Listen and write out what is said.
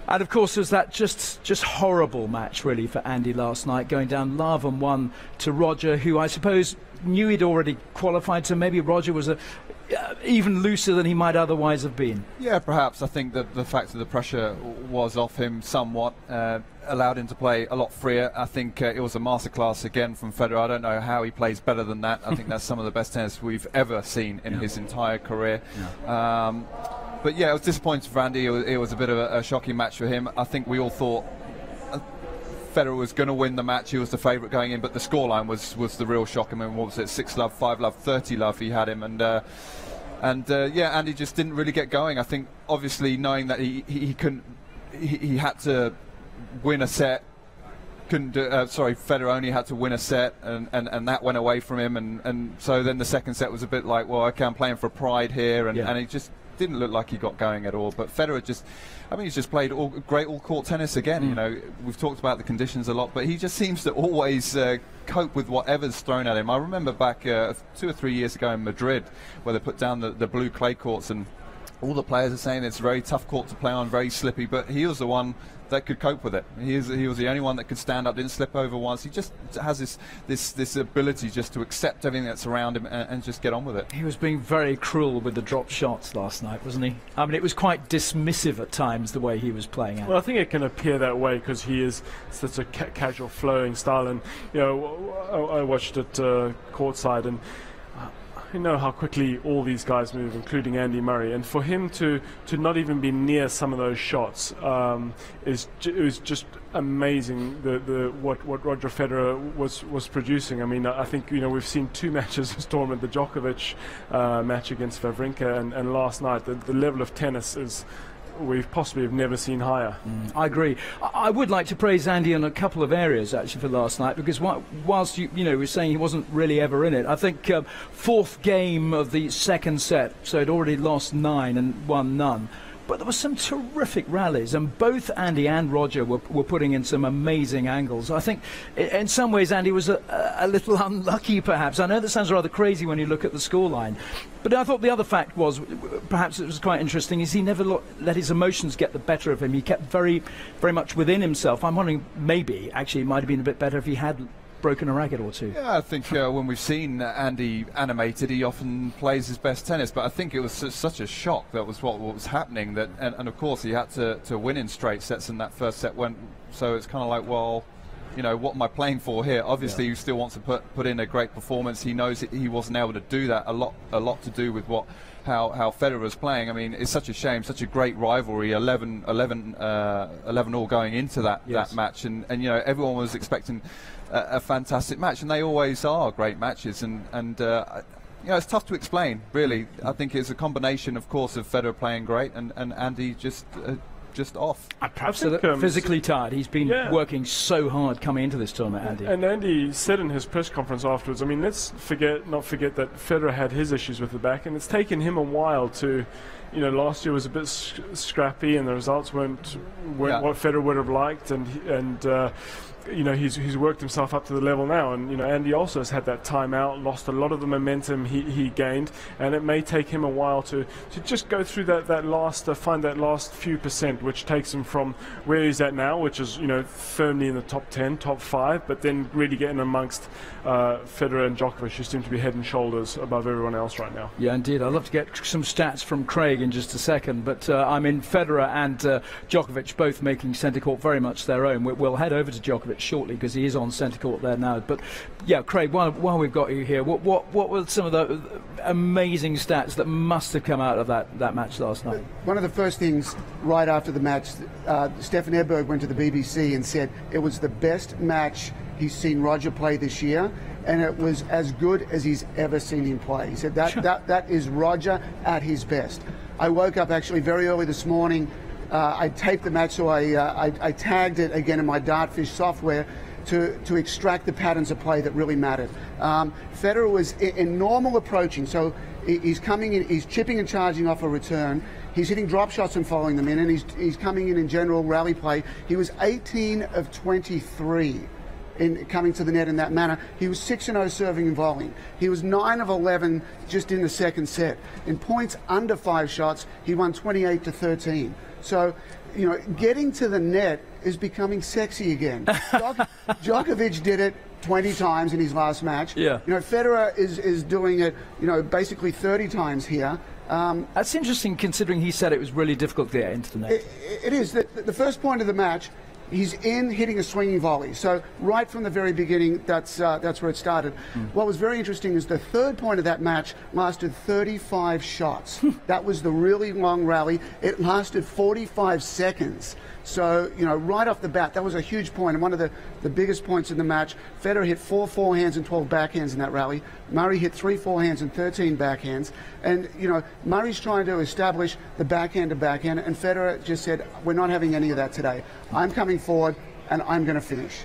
And of course, there's that just horrible match really for Andy last night, going down love and 1 to Roger, who I suppose knew he'd already qualified, so maybe Roger was even looser than he might otherwise have been. Yeah, perhaps. I think that the fact that the pressure was off him somewhat allowed him to play a lot freer. I think it was a masterclass again from Federer. I don't know how he plays better than that. I think that's some of the best tennis we've ever seen in his entire career. But yeah, it was disappointing for Andy. It was a bit of a shocking match for him. I think we all thought Federer was going to win the match. He was the favourite going in, but the scoreline was the real shock. I mean, what was it? 6-love, 5-love, 30-love. He had him, and yeah, Andy just didn't really get going. I think obviously knowing that he couldn't, he had to win a set. Federer only had to win a set, and that went away from him, and so then the second set was a bit like, well, okay, I'm playing for pride here, and he just didn't look like he got going at all. But Federer just, I mean, he's just played great all-court tennis again. You know, we've talked about the conditions a lot, but he just seems to always cope with whatever's thrown at him. I remember back 2 or 3 years ago in Madrid, where they put down the blue clay courts, and all the players are saying it's a very tough court to play on, very slippy, but he was the one that could cope with it. He was the only one that could stand up, didn't slip over once. He just has this ability just to accept everything that's around him and just get on with it. He was being very cruel with the drop shots last night, wasn't he? I mean, it was quite dismissive at times, the way he was playing out. Well, I think it can appear that way because he is such a casual flowing style, and you know, I watched it courtside, and you know how quickly all these guys move, including Andy Murray, and for him to not even be near some of those shots it was just amazing. What Roger Federer was producing. I mean, I think, you know, we've seen 2 matches this tournament: the Djokovic match against Wawrinka, and last night. The level of tennis is, we've possibly have never seen higher. I agree. I would like to praise Andy in a couple of areas actually for last night, because whilst you know, we're saying he wasn't really ever in it, I think fourth game of the second set, so he'd already lost 9 and won none. But there were some terrific rallies, and both Andy and Roger were putting in some amazing angles. I think in some ways Andy was a little unlucky, perhaps. I know that sounds rather crazy when you look at the scoreline, but I thought the other fact was, perhaps it was quite interesting, is he never let his emotions get the better of him. He kept very, very much within himself. I'm wondering, maybe actually it might have been a bit better if he had broken a racket or 2. Yeah, I think when we've seen Andy animated, he often plays his best tennis, but I think it was such a shock that was what was happening, that and of course he had to win in straight sets, and that first set went, so it's kind of like, well, you know, what am I playing for here? Obviously he still wants to put in a great performance. He knows he wasn't able to do that, a lot to do with how Federer was playing. I mean, it's such a shame, such a great rivalry, 11 all going into that match, and you know, everyone was expecting a fantastic match, and they always are great matches, and you know, it's tough to explain, really. I think it's a combination, of course, of Federer playing great and Andy just off. Perhaps physically tired. He's been working so hard coming into this tournament, Andy. And Andy said in his press conference afterwards, I mean, let's not forget that Federer had his issues with the back, and it's taken him a while to, you know, last year was a bit scrappy, and the results weren't what Federer would have liked, and you know, he's worked himself up to the level now, and you know, Andy also has had that time out, lost a lot of the momentum he gained, and it may take him a while to just go through that last find that last few percent, which takes him from where he's at now, which is, you know, firmly in the top 10, top 5, but then really getting amongst Federer and Djokovic, who seem to be head and shoulders above everyone else right now. Yeah, indeed. I'd love to get some stats from Craig in just a second, but I mean, Federer and Djokovic both making centre court very much their own. We'll head over to Djokovic shortly because he is on centre court there now. But yeah, Craig, while we've got you here, what were some of the amazing stats that must have come out of that match last night? One of the first things right after the match, Stefan Edberg went to the BBC and said it was the best match he's seen Roger play this year, and it was as good as he's ever seen him play. He said that is Roger at his best. I woke up actually very early this morning. I taped the match, so I tagged it again in my Dartfish software to extract the patterns of play that really mattered. Federer was in normal approaching, so he's coming in, he's chipping and charging off a return. He's hitting drop shots and following them in, and he's coming in general rally play. He was 18 of 23 in coming to the net in that manner. He was 6-0 serving and volleying. He was 9 of 11 just in the second set. In points under 5 shots, he won 28 to 13. So getting to the net is becoming sexy again. Djokovic did it 20 times in his last match. Yeah. Federer is doing it, basically 30 times here. That's interesting, considering he said it was really difficult to get into the net. It is. The first point of the match, he's hitting a swinging volley. So right from the very beginning, that's where it started. What was very interesting is the third point of that match lasted 35 shots. That was the really long rally. It lasted 45 seconds. So, right off the bat, that was a huge point, and one of the biggest points in the match. Federer hit 4 forehands and 12 backhands in that rally. Murray hit 3 forehands and 13 backhands. And, Murray's trying to establish the backhand to backhand, and Federer just said, we're not having any of that today. I'm coming forward, and I'm going to finish.